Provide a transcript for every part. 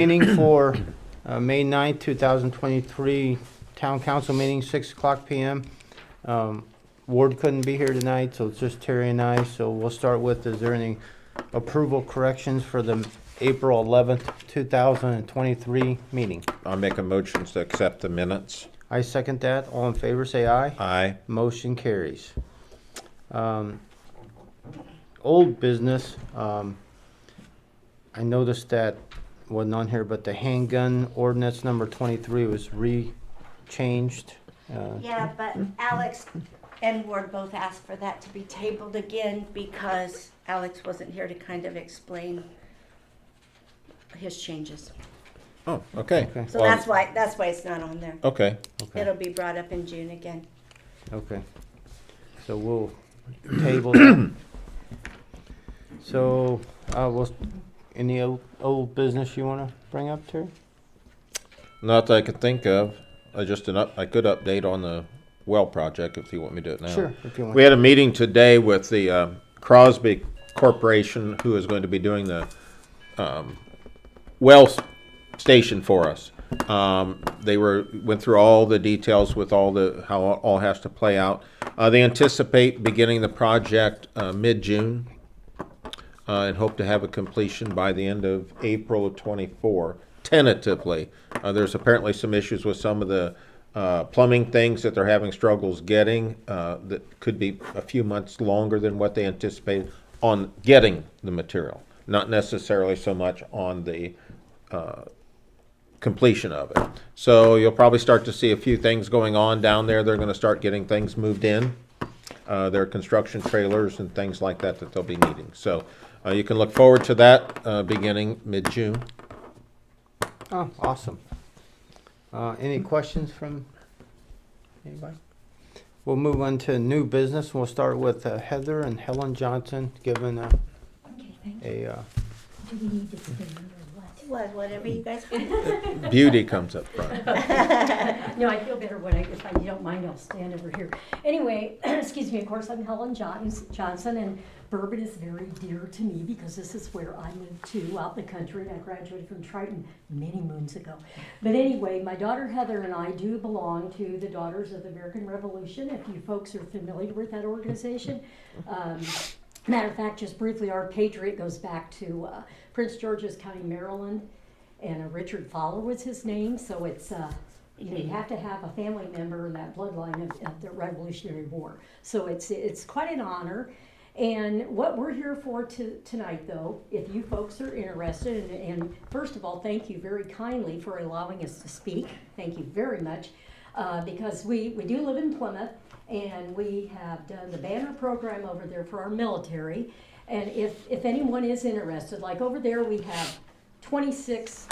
Meeting for May 9th, 2023, Town Council meeting, 6 o'clock p.m. Ward couldn't be here tonight, so it's just Terry and I. So we'll start with, is there any approval corrections for the April 11th, 2023 meeting? I'll make a motion to accept the minutes. I second that. All in favor, say aye. Aye. Motion carries. Old business, I noticed that wasn't on here, but the handgun ordinance number 23 was changed. Yeah, but Alex and Ward both asked for that to be tabled again because Alex wasn't here to kind of explain his changes. Oh, okay. Okay. So Well, that's why it's not on there. Okay. Okay. It'll be brought up in June again. Okay. So we'll table that. So, any old business you want to bring up, Terry? Not that I could think of. I could update on the well project if you want me to do it now. Sure, if you want. We had a meeting today with the Crosby Corporation, who is going to be doing the well station for us. They went through all the details with how it all has to play out. They anticipate beginning the project mid-June and hope to have a completion by the end of April of 24, tentatively. There's apparently some issues with some of the plumbing things that they're having struggles getting that could be a few months longer than what they anticipated on getting the material, not necessarily so much on the completion of it. So you'll probably start to see a few things going on down there. They're going to start getting things moved in, their construction trailers and things like that they'll be needing. So you can look forward to that beginning mid-June. Oh, awesome. Any questions from anybody? We'll move on to new business. We'll start with Heather and Helen Johnson giving Okay, thank you. a Do we need to stay or what? Whatever you guys want. Beauty comes up front. No, I feel better when if you don't mind, I'll stand over here. Anyway, excuse me, of course, I'm Helen Johnson, and Bourbon is very dear to me because this is where I lived too, out in the country, and I graduated from Triton many moons ago. But anyway, my daughter Heather and I do belong to the Daughters of the American Revolution, if you folks are familiar with that organization. Matter of fact, just briefly, our patriot goes back to Prince George's County, Maryland, and Richard Fowler was his name. So it's you have to have a family member in that bloodline of the Revolutionary War. So it's quite an honor. And what we're here for tonight, though, if you folks are interested, and first of all, thank you very kindly for allowing us to speak. Thank you very much, because we do live in Plymouth. And we have done the banner program over there for our military. And if anyone is interested, like over there we have 26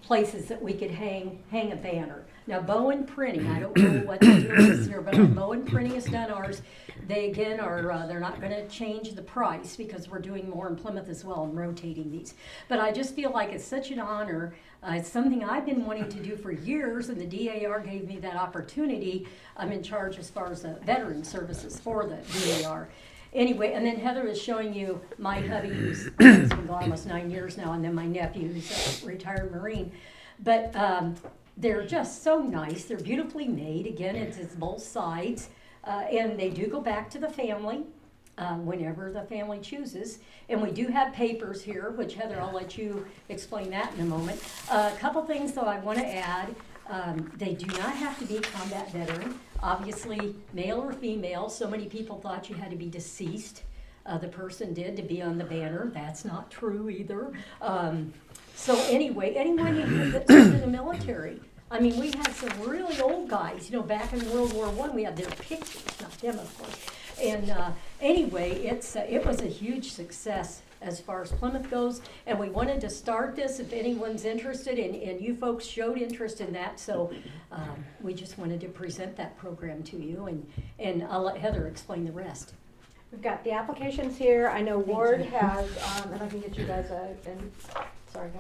places that we could hang a banner. Now Bowen Printing, I don't know what the deal is here, but Bowen Printing has done ours. They again they're not going to change the price because we're doing more in Plymouth as well and rotating these. But I just feel like it's such an honor. It's something I've been wanting to do for years, and the DAR gave me that opportunity. I'm in charge as far as the veteran services for the DAR. Anyway, and then Heather is showing you my hubby, who's been gone almost 9 years now, and then my nephew, who's a retired Marine. But they're just so nice. They're beautifully made. Again, it's both sides. And they do go back to the family whenever the family chooses. And we do have papers here, which Heather, I'll let you explain that in a moment. A couple things though I want to add. They do not have to be combat veteran. Obviously, male or female. So many people thought you had to be deceased. The person did to be on the banner. That's not true either. So anyway, anyone that served in the military. I mean, we had some really old guys, back in World War I, we had their pictures, not them, of course. And anyway, it was a huge success as far as Plymouth goes. And we wanted to start this if anyone's interested, and you folks showed interest in that. So we just wanted to present that program to you, and I'll let Heather explain the rest. We've got the applications here. I know Ward has, and I can get you guys sorry,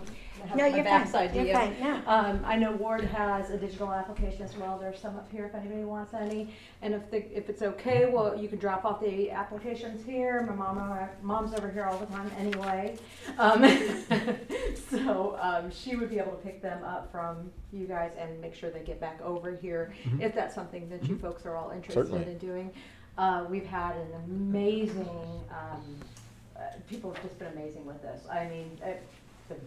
I have No, my you're backside fine, to you're you. fine, no. I know Ward has a digital application as well. There's some up here if anybody wants any. And if it's okay, well, you can drop off the applications here. Mom's over here all the time anyway. So she would be able to pick them up from you guys and make sure they get back over here if that's something that you folks are all interested Certainly. in doing. We've had an amazing, people have just been amazing with this. I mean, they're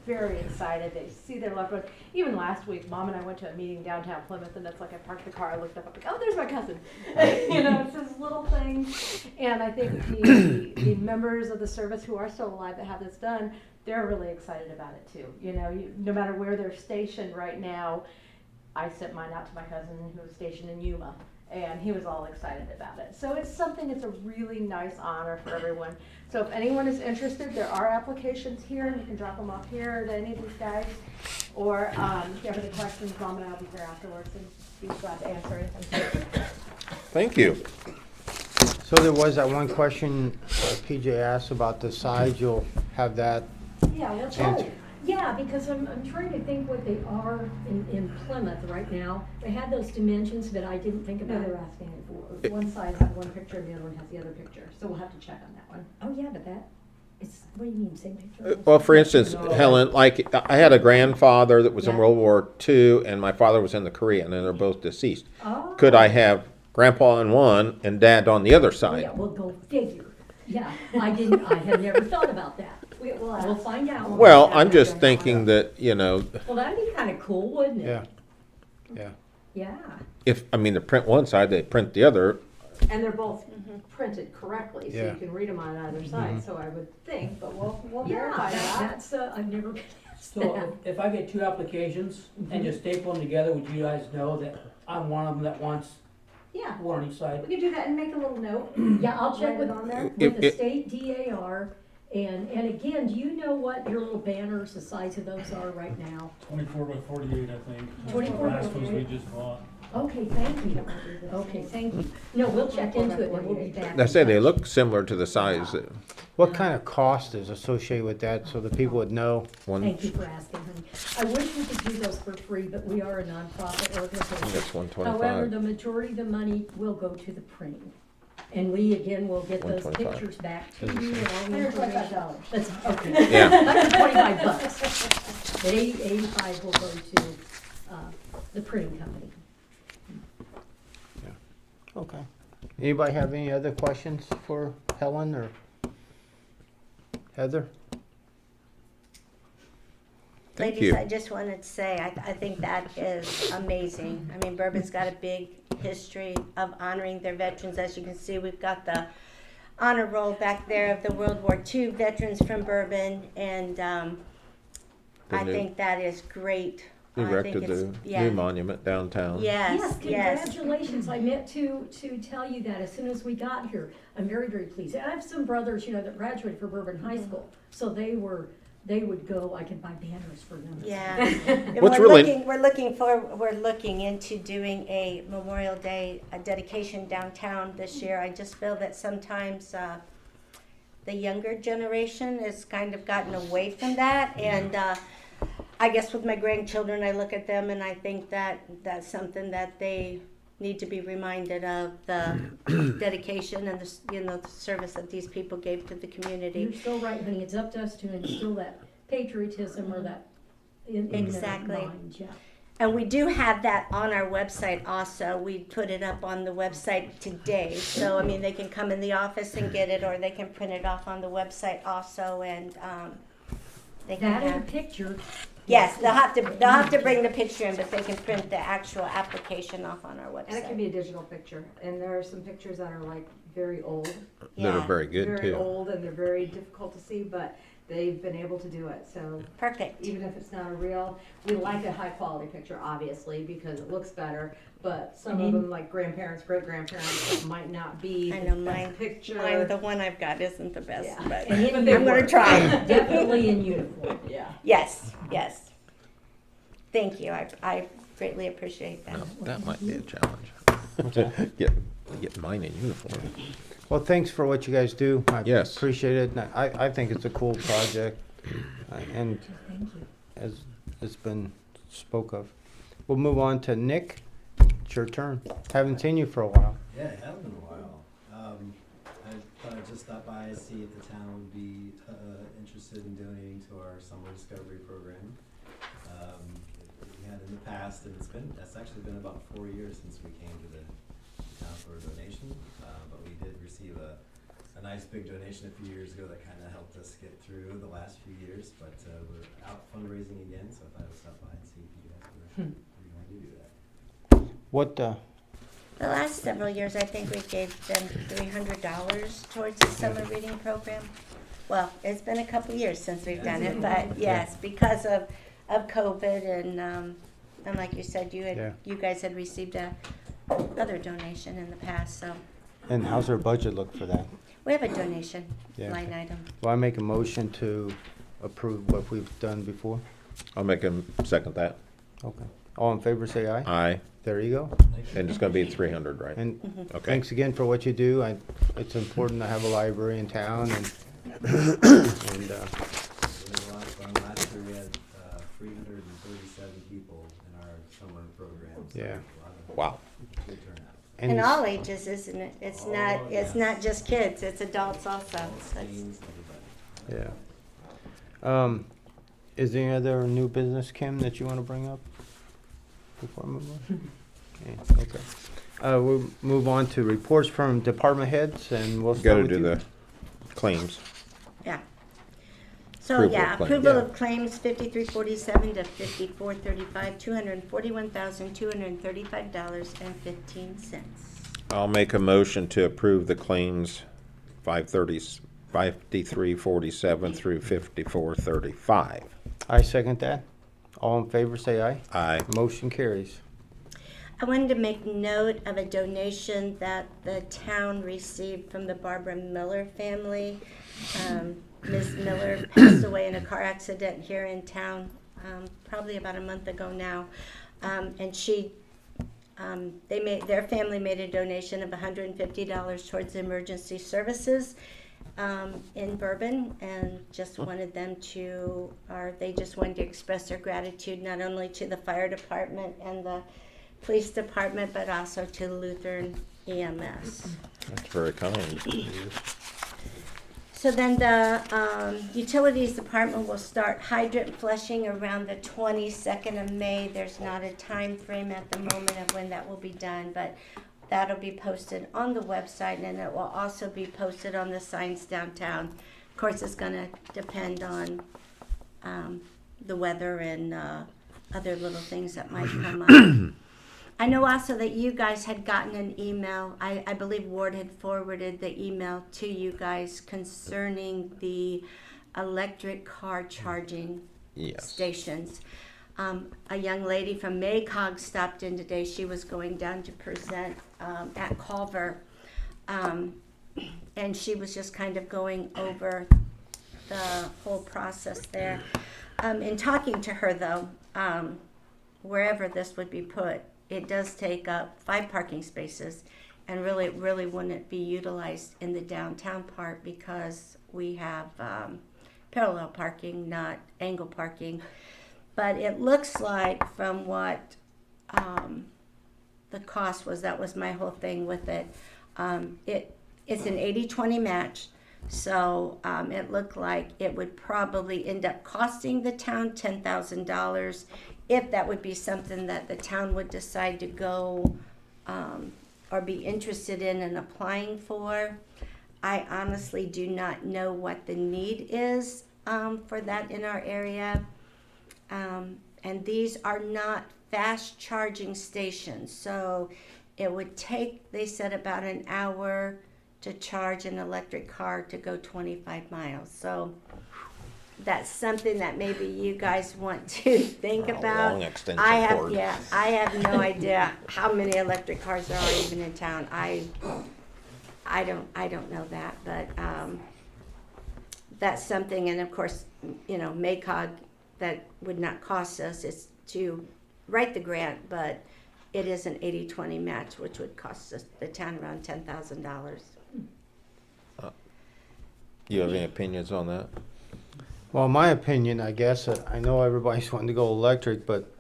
very excited. They see their loved ones. Even last week, Mom and I went to a meeting downtown Plymouth, and it's like I parked the car, I looked up, I'm like, oh, there's my cousin. You know, it's this little thing. And I think the members of the service who are still alive that have this done, they're really excited about it too. You know, no matter where they're stationed right now, I sent mine out to my cousin who was stationed in Yuma, and he was all excited about it. So it's something, it's a really nice honor for everyone. So if anyone is interested, there are applications here, and you can drop them off here to any of these guys. Or if you have any questions, Mom and I will be here afterwards and be glad to answer anything. Thank you. So there was that one question PJ asked about the size. You'll have that. Yeah, let's And- go. Yeah, because I'm trying to think what they are in Plymouth right now. They had those dimensions, but I didn't think No, about they're it. asking for, one side has one picture and the other one has the other picture. So we'll have to check on that one. Oh, yeah, but it's, what do you mean, same picture? Well, for instance, Helen, like I had a grandfather that was in Yeah. World War II, and my father was in the Korean, and they're both deceased. Oh. Could I have grandpa on one and dad on the other Oh, side? yeah, well, go figure. Yeah, I had never thought about that. We'll find out. Well, I'm just thinking that, you know, Well, that'd be kind of cool, wouldn't it? Yeah. Yeah. Yeah. if, I mean, to print one side, they print the other. And they're both printed correctly, so Yeah. you can read them on either side, so I would think, but we'll Yeah, verify that. that's, I've never been asked So that. if I get two applications and just staple them together, would you guys know that I'm one of them that wants Yeah, one on each side? we can do that and make a little note. Yeah, I'll check Write with, it on there. with the If- state DAR. And again, do you know what your little banners, the size of those are right now? 24 by 48, I think. 24 by Last ones we 48. just bought. Okay, thank you. Okay, thank you. No, we'll check into it and we'll be back. I say in they touch. look similar to the size that What kind of cost is associated with that so the people would know? one, Thank you for asking, honey. I wish we could do those for free, but we are a nonprofit I organization. think it's However, 125. the majority of the money will go to the printing. And we, again, will get those 125. pictures back to you and all the information. $125. That's, okay. Yeah. $125. But 85 will go to, the printing company. Okay. Anybody have any other questions for Helen or Heather? Thank Ladies, you. I just wanted to say, I think that is amazing. I mean, Bourbon's got a big history of honoring their veterans. As you can see, we've got the honor roll back there of the World War II veterans from Bourbon, and The I new- think that is great. You I think erected it's- the yeah. new monument downtown. Yes, yes. Congratulations. I meant to tell you that as soon as we got here. I'm very, very pleased. And I have some brothers, you know, that graduated from Bourbon High School. So they would go, I could buy banners for them. Yeah. And What's we're really- we're looking into doing a Memorial Day, a dedication downtown this year. I just feel that sometimes, the younger generation has kind of gotten away from that, and, I guess with my grandchildren, I look at them and I think that that's something that they need to be reminded of, the dedication and the service that these people gave to the You're community. so right, honey. It's up to us to instill that patriotism or that in their Exactly. minds, yeah. And we do have that on our website also. We put it up on the website today. So, I mean, they can come in the office and get it, or they can print it off on the website also, and, they can That and a have. picture. Yes, they'll have to bring the picture in, but they can print the actual application off on our And it can website. be a digital picture, and there are some pictures that are like very old. That are Yeah. very good Very too. old, and they're very difficult to see, but they've been able to do it, so Perfect. even if it's not a real, we like a high quality picture, obviously, because it looks better, but some of them, like grandparents, great grandparents, might not be I the know best mine. picture. The one I've got isn't the best, Yeah. but And But they I'm gonna work. try. Definitely in uniform. Yeah. Yes, yes. Thank you. I greatly appreciate that. Now, that might be a challenge. Get mine in uniform. Well, thanks for what you guys do. I Yes. appreciate it. And I think it's a cool project. And Thank you. as it's been spoke of. We'll move on to Nick. It's your turn. Haven't seen you for a while. Yeah, it has been a while. I thought I'd just stop by and see if the town would be interested in donating to our summer discovery program. We had in the past, and that's actually been about 4 years since we came to the town for a donation. But we did receive a nice big donation a few years ago that kind of helped us get through the last few years. But we're out fundraising again, so I thought I would stop by and see if you guys were going to do that. What, The last several years, I think we gave them $300 towards the summer reading program. Well, it's been a couple years since we've done it, but yes, because of COVID and like you said, Yeah. you guys had received other donation in the past, so and how's our budget look for that? we have a donation Yeah. line item. Well, I make a motion to approve what we've done before. I'll make him second that. Okay. All in favor, say aye. Aye. There you go. And it's gonna be 300, right? And Okay. thanks again for what you do. It's important to have a library in town and It was a lot of fun. Last year we had 337 people in our summer program. So Yeah. a lot of Wow. good turnout. And it's- all ages, isn't it? It's not just kids, it's adults also. That's- Teens, everybody. Yeah. Is there any other new business, Kim, that you want to bring up before I move on? Okay. We'll move on to reports from department heads, and we'll Got start to with do you. the claims. Yeah. So, Approval of yeah, claims. approval Yeah. of claims 5347 to 5435, $241,235.15. I'll make a motion to approve the claims 5347 through 5435. I second that. All in favor, say aye. Aye. Motion carries. I wanted to make note of a donation that the town received from the Barbara Miller family. Ms. Miller passed away in a car accident here in town, probably about a month ago now. And their family made a donation of $150 towards emergency services in Bourbon, and just wanted them to, they just wanted to express their gratitude not only to the fire department and the police department, but also to Lutheran EMS. That's very kind. So then the utilities department will start hydrant flushing around the 22nd of May. There's not a time frame at the moment of when that will be done, but that'll be posted on the website, and it will also be posted on the signs downtown. Of course, it's gonna depend on the weather and other little things that might come up. I know also that you guys had gotten an email, I believe Ward had forwarded the email to you guys concerning the electric car charging Yes. stations. A young lady from Maycog stopped in today. She was going down to present at Culver. And she was just kind of going over the whole process there. In talking to her though, wherever this would be put, it does take up 5 parking spaces, and really wouldn't be utilized in the downtown part because we have parallel parking, not angle parking. But it looks like from what the cost was, that was my whole thing with it. It's an 80-20 match, so it looked like it would probably end up costing the town $10,000 if that would be something that the town would decide to go or be interested in and applying for. I honestly do not know what the need is for that in our area. And these are not fast charging stations, so it would take, they said, about an hour to charge an electric car to go 25 miles. So that's something that maybe you guys want to think A about. long extension I have, cord. yeah, I have no idea how many electric cars there are even in town. I don't know that, but that's something. And of course, you know, Maycog, that would not cost us is to write the grant, but it is an 80-20 match, which would cost us, the town, around $10,000. You have any opinions on that? Well, in my opinion, I guess, I know everybody's wanting to go electric, but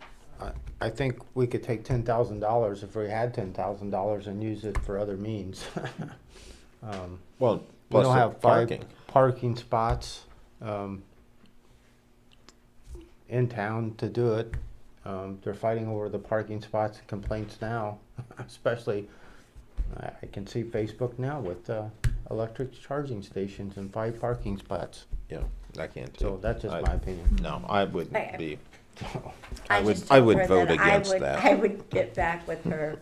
I think we could take $10,000 if we had $10,000 and use it for other means. Well, We plus don't the have 5 parking. parking spots in town to do it. They're fighting over the parking spots and complaints now, especially, I can see Facebook now with electric charging stations and 5 parking spots. Yeah, I can't So do. that's just I- my opinion. No, I wouldn't I- be. I would- just I told would her vote that against that. I would get back with her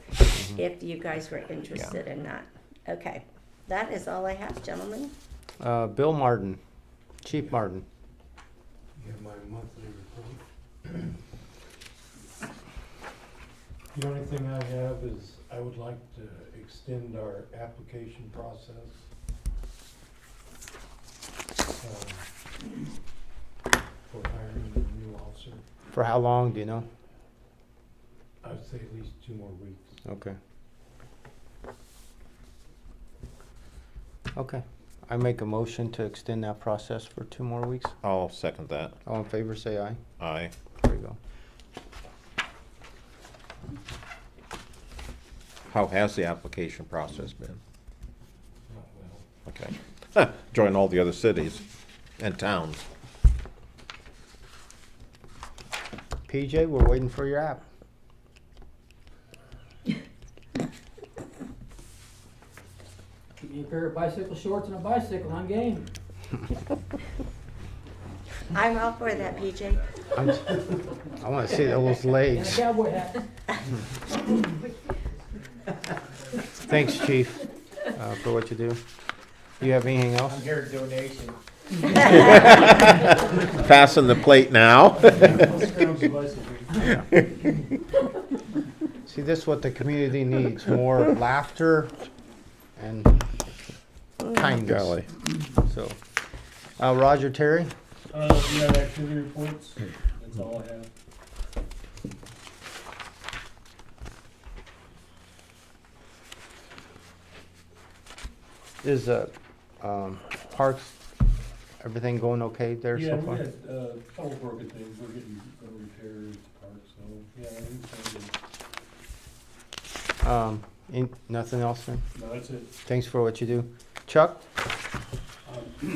if you guys were interested in that. Okay, that is all I have, gentlemen. Bill Martin, Chief Martin. Get my monthly report. The only thing I have is I would like to extend our application process. For hiring a new officer. For how long, do you know? I would say at least 2 more weeks. Okay. Okay. I make a motion to extend that process for 2 more weeks. I'll second that. All in favor, say aye. Aye. There you go. How has the application process been? Not well. Okay. Join all the other cities and towns. PJ, we're waiting for your app. Give me a pair of bicycle shorts and a bicycle, I'm game. I'm all for that, PJ. I want to see those And a legs. cowboy hat. Thanks, Chief, for what you do. You have anything else? I'm here donation. Passing the plate now. See, this is what the community needs, more laughter and kindness. Golly. So, Roger Terry? You have activity reports? That's all I have. Is parks, everything going okay there Yeah, so we far? had, a couple broken things, we're getting repairs to park, so, yeah, everything's going Nothing else then? good. No, that's it. Thanks for what you do. Chuck? We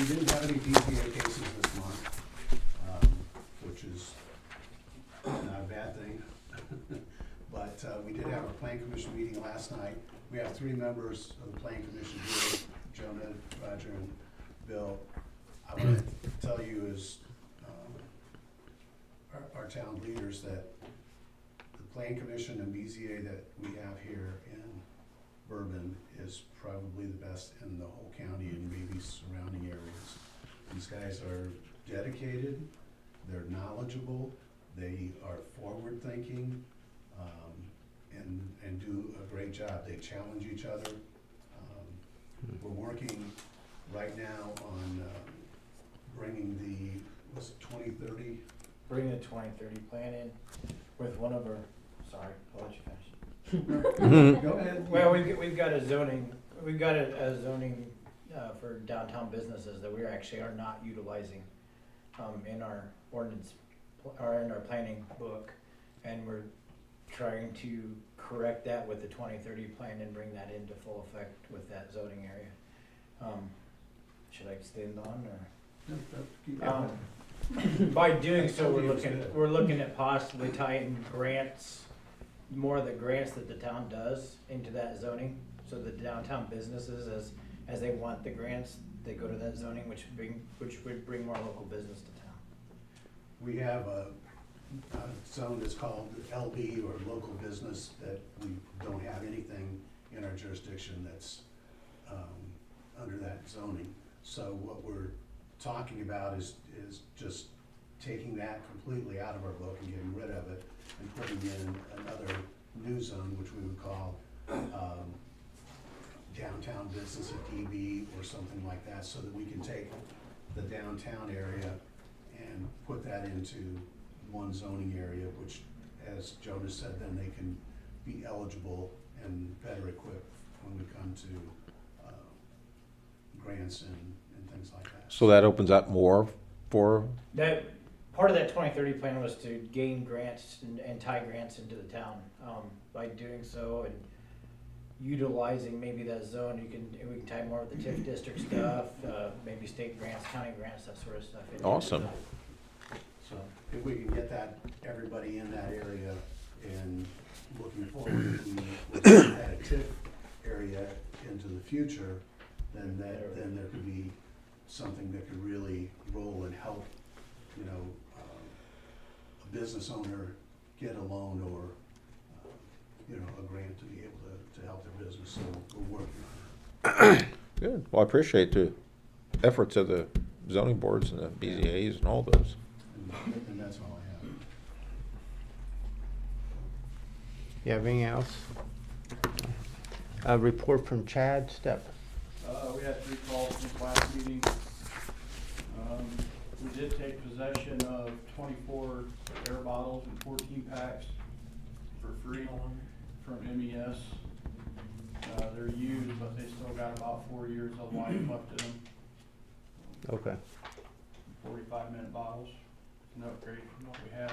didn't have any PCA cases this month, which is not a bad thing. But we did have a plan commission meeting last night. We have 3 members of the plan commission here, Jonah, Roger, and Bill. I want to tell you as our town leaders that the plan commission and BZA that we have here in Bourbon is probably the best in the whole county and maybe surrounding areas. These guys are dedicated, they're knowledgeable, they are forward-thinking, and do a great job. They challenge each other. We're working right now on bringing the, what's it, 2030? Bring the 2030 plan in with one of our, sorry, I'll let you finish. Go ahead. Well, we've got a zoning, for downtown businesses that we actually are not utilizing, in our ordinance, or in our planning book. And we're trying to correct that with the 2030 plan and bring that into full effect with that zoning area. Should I extend on, or? By doing so, we're looking at possibly tying grants, more of the grants that the town does into that zoning. So the downtown businesses, as they want the grants, they go to that zoning, which would bring more local business to town. We have a zone that's called LB, or local business, that we don't have anything in our jurisdiction that's under that zoning. So what we're talking about is just taking that completely out of our book and getting rid of it and putting in another new zone, which we would call downtown business at DB or something like that, so that we can take the downtown area and put that into one zoning area, which, as Jonas said, then they can be eligible and better equipped when we come to grants and things like that. So that opens up more for? That, part of that 2030 plan was to gain grants and tie grants into the town. By doing so and utilizing maybe that zone, we can tie more of the TIF district stuff, maybe state grants, county grants, that sort of stuff. into Awesome. it. So if we can get that, everybody in that area and looking forward, if we look at a TIF area into the future, then there could be something that could really roll and help, you know, a business owner get a loan or, you know, a grant to be able to help their business. So we're working on it. Good. Well, I appreciate the efforts of the zoning boards and the BZAs and all those. And that's all I have. You have anything else? A report from Chad Stepp. We had 3 calls since last meeting. We did take possession of 24 air bottles and 14 packs for free from MES. They're used, but they still got about 4 years of life left in them. Okay. 45-minute bottles, no upgrade from what we have.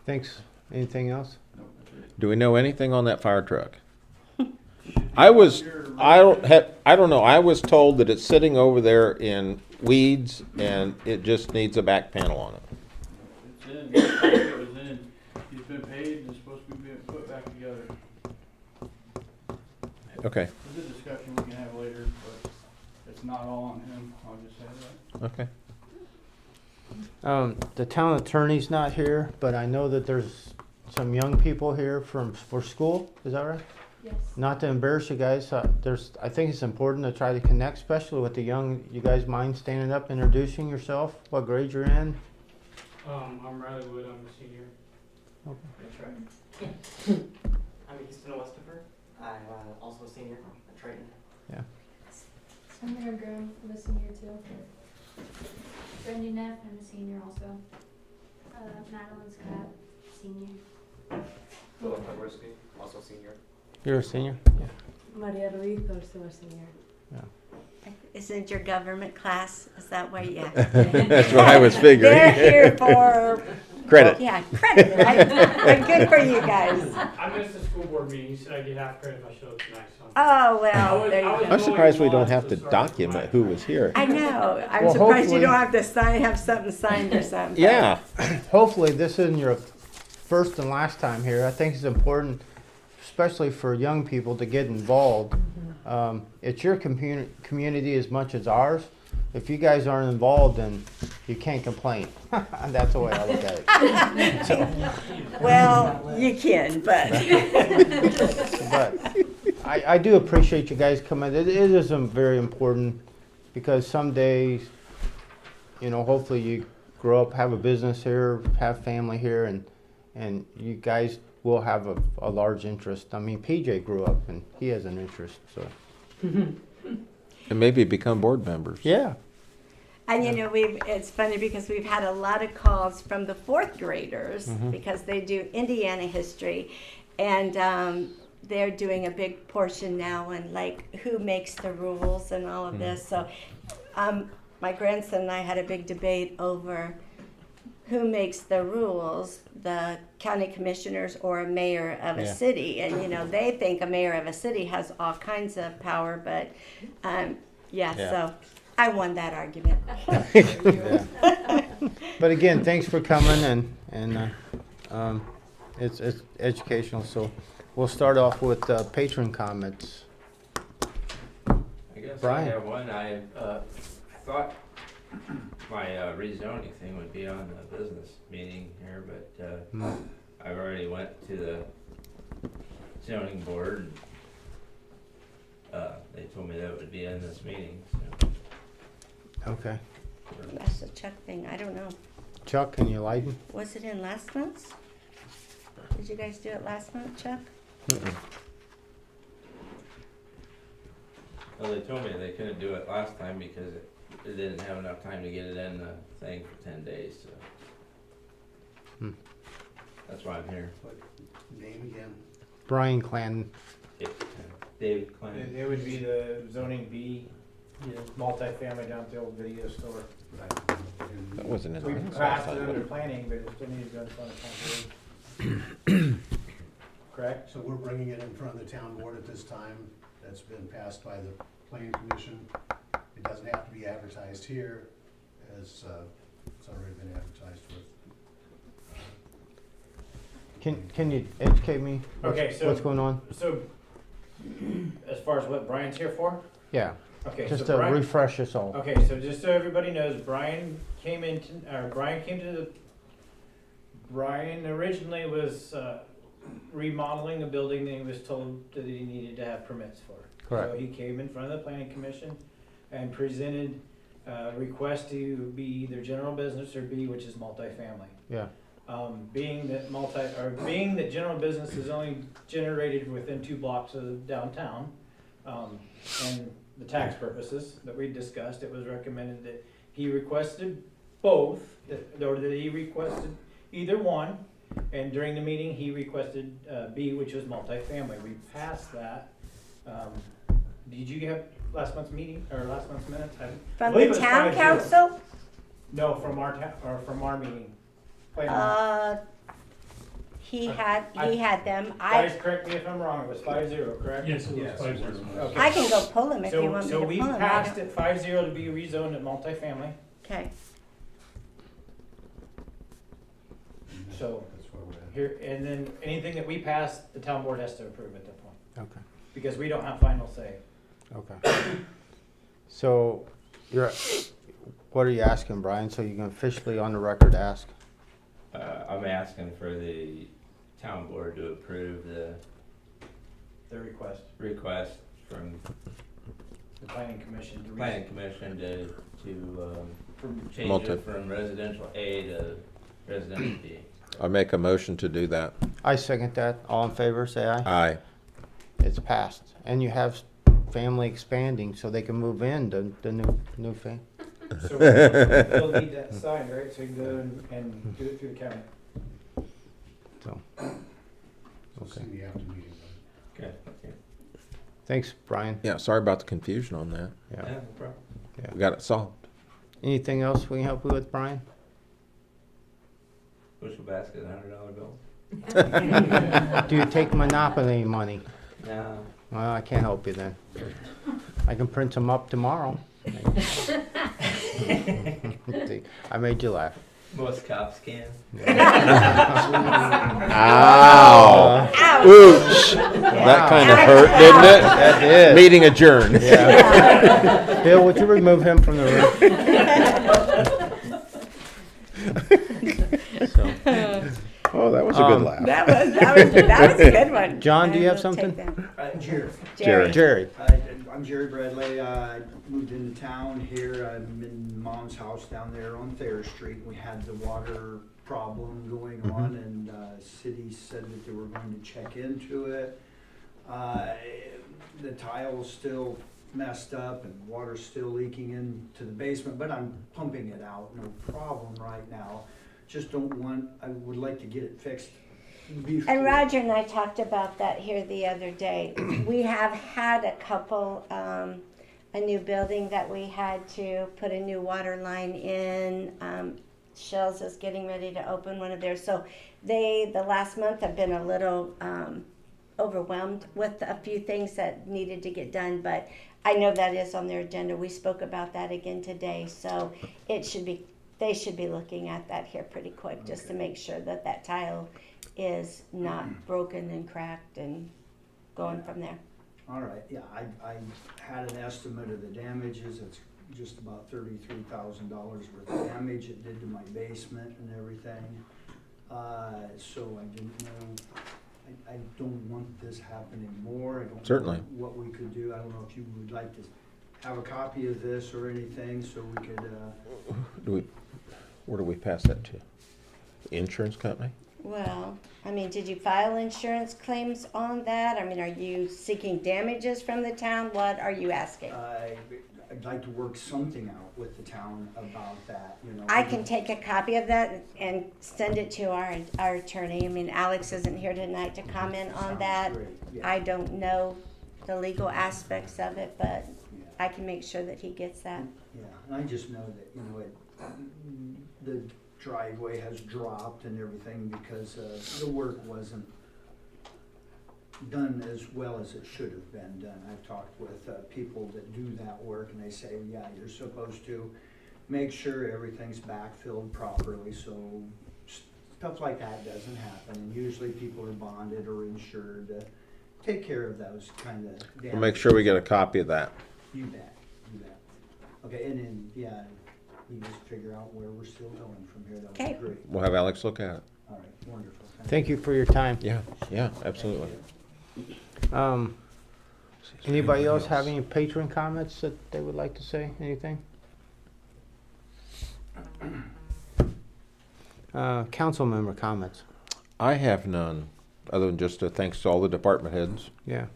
Thanks. Anything else? Nope, that's it. Do we know anything on that fire truck? I don't know. I was told that it's sitting over there in weeds and it just needs a back panel on it. It's in, it was in, he's been paid and it's supposed to be put back together. Okay. There's a discussion we can have later, but it's not all on him, I'll just say that. Okay. The town attorney's not here, but I know that there's some young people here for school. Is that right? Yes. Not to embarrass you guys, I think it's important to try to connect, especially with the young. You guys mind standing up, introducing yourself? What grade you're in? I'm Riley Wood. I'm a senior. Okay. That's right. I'm Easton Westifer. I'm also a senior at Triton. I'm Mary Groom. I'm a senior too. Brendan Neff. I'm a senior also. Madeline Scott, senior. Philip Pogorski, also senior. You're a senior? Yeah. Maria Ruiz, also a senior. Isn't your government class, is that why, yeah? That's what I was figuring. They're here for, Credit. yeah, credit, right? Good for you guys. I missed the school board meeting, so I get half credit if I showed up tonight. So Oh, well, there you I was- go. I'm surprised we don't have to document who was here. I know, I'm Well, surprised you don't hopefully- have something signed or something. Yeah. Hopefully this isn't your first and last time here. I think it's important, especially for young people, to get involved. It's your community as much as ours. If you guys aren't involved, then you can't complain. That's the way I look at it. So, Well, you can, but. but I do appreciate you guys coming. It is very important because someday, you know, hopefully you grow up, have a business here, have family here, and you guys will have a large interest. I mean, PJ grew up and he has an interest, so. And maybe become board members. Yeah. And you know, it's funny because we've had a lot of calls from the 4th graders because they do Indiana history, and they're doing a big portion now on like who makes the rules and all of this. So my grandson and I had a big debate over who makes the rules, the county commissioners or a mayor of a city. And, you know, they think a mayor of a city has all kinds of power, but, so I won that argument. Yeah. But again, thanks for coming, and it's educational. So we'll start off with patron comments. I guess Brian. I have one. I thought my rezoning thing would be on the business meeting here, but I've already went to the zoning board. They told me that would be in this meeting. So. Okay. That's the Chuck thing. I don't know. Chuck, can you lighten? Was it in last month's? Did you guys do it last month, Chuck? Well, they told me they couldn't do it last time because they didn't have enough time to get it in the thing for 10 days. So. That's why I'm here. What name again? Brian Clan. David Klein. It would be the zoning B, multifamily down at the old video store. That wasn't in We our passed it hands. under planning, but it still needs to go in front of town board. Correct? So we're bringing it in front of the town board at this time. That's been passed by the planning commission. It doesn't have to be advertised here, as it's already been advertised with. Can you educate me? Okay, so- What's going on? So, as far as what Brian's here for? Yeah, Okay, just so to Brian, refresh us all. okay, so just so everybody knows, Brian originally was remodeling a building that he was told that he needed to have permits for. Correct. So he came in front of the planning commission and presented a request to be either general business or B, which is multifamily. Yeah, Being that general business is only generated within 2 blocks of downtown, and the tax purposes that we discussed, it was recommended that he requested both, or that he requested either one, and during the meeting, he requested B, which was multifamily. We passed that. Did you have last month's meeting, or last month's minutes? I From believe the it was town 5-0. council? No, from our meeting. Planning. He had them. Guys, correct me if I'm wrong, it was 5-0, correct? Yes, it was 5-0. Okay. I can go pull him if you want me to So pull we him. passed it 5-0 to be rezoned at multifamily, Okay, so That's where we're at. here, and then anything that we pass, the town board has to approve at that point, okay, because we don't have final say. okay. So, what are you asking, Brian? So you can officially on the record ask? I'm asking for the town board to approve the The request, request from the planning commission to planning commission to change Multi- it from residential A to residential B. I make a motion to do that. I second that. All in favor, say aye. Aye. It's passed. And you have family expanding, so they can move in, the new thing. So we'll need that signed, right, so you can go and do it through the county. So, So Okay. see me after meeting. Okay, okay. thanks, Brian. Yeah, sorry about the confusion on that. Yeah, Yeah. no problem. We got it solved. Anything else we can help you with, Brian? Bushel basket, $100 bill. Do you take Monopoly money? No. Well, I can't help you then. I can print them up tomorrow. See, I made you laugh. Most cops can. Ow! Ouch! That kind of hurt, didn't it? That did. Meeting adjourned. Yeah. Bill, would you remove him from the room? So, Oh, that was a good laugh. that was a good one. John, do you I have will take something? that. Jerry. Jerry. I'm Jerry Bradley. I moved into town here. I'm in Mom's house down there on Thayer Street. We had the water problem going on, and city said that they were going to check into it. The tile's still messed up and water's still leaking into the basement, but I'm pumping it out, no problem right now. Just I would like to get it fixed before. And Roger and I talked about that here the other day. We have had a couple, a new building that we had to put a new water line in. Shells is getting ready to open one of theirs. So the last month have been a little overwhelmed with a few things that needed to get done, but I know that is on their agenda. We spoke about that again today, so they should be looking at that here pretty quick, just to make sure that that tile is not broken and cracked and going from there. All right, yeah, I had an estimate of the damages. It's just about $33,000 worth of damage it did to my basement and everything. So I didn't know, I don't want this happening more. I don't Certainly. know what we could do. I don't know if you would like to have a copy of this or anything, so we could, Where do we pass that to? The insurance company? Well, I mean, did you file insurance claims on that? I mean, are you seeking damages from the town? What are you asking? I'd like to work something out with the town about that, you know. I can take a copy of that and send it to our attorney. I mean, Alex isn't here tonight to comment on Sounds that. great, yeah. I don't know the legal aspects of it, but Yeah. I can make sure that he gets that. Yeah, and I just know that, you know, the driveway has dropped and everything because the work wasn't done as well as it should have been done. I've talked with people that do that work and they say, yeah, you're supposed to make sure everything's backfilled properly so stuff like that doesn't happen. And usually people are bonded or insured to take care of those kind of damages. We'll make sure we get a copy of that. You bet, you bet. Okay, and then, yeah, you just figure out where we're still going from here, that would Okay. be great. We'll have Alex look at it. All right, wonderful. Thank you for your time. Yeah, absolutely. Anybody else have any patron comments that they would like to say? Anything? Council member comments? I have none, other than just a thanks to all the department heads. Yeah.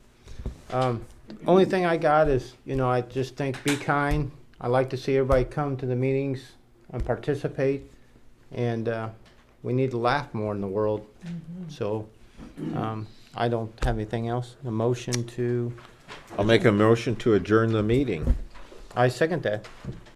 Only thing I got is, I just think be kind. I like to see everybody come to the meetings and participate. And we need to laugh more in the world. So I don't have anything else. A motion to, I'll make a motion to adjourn the meeting. I second that.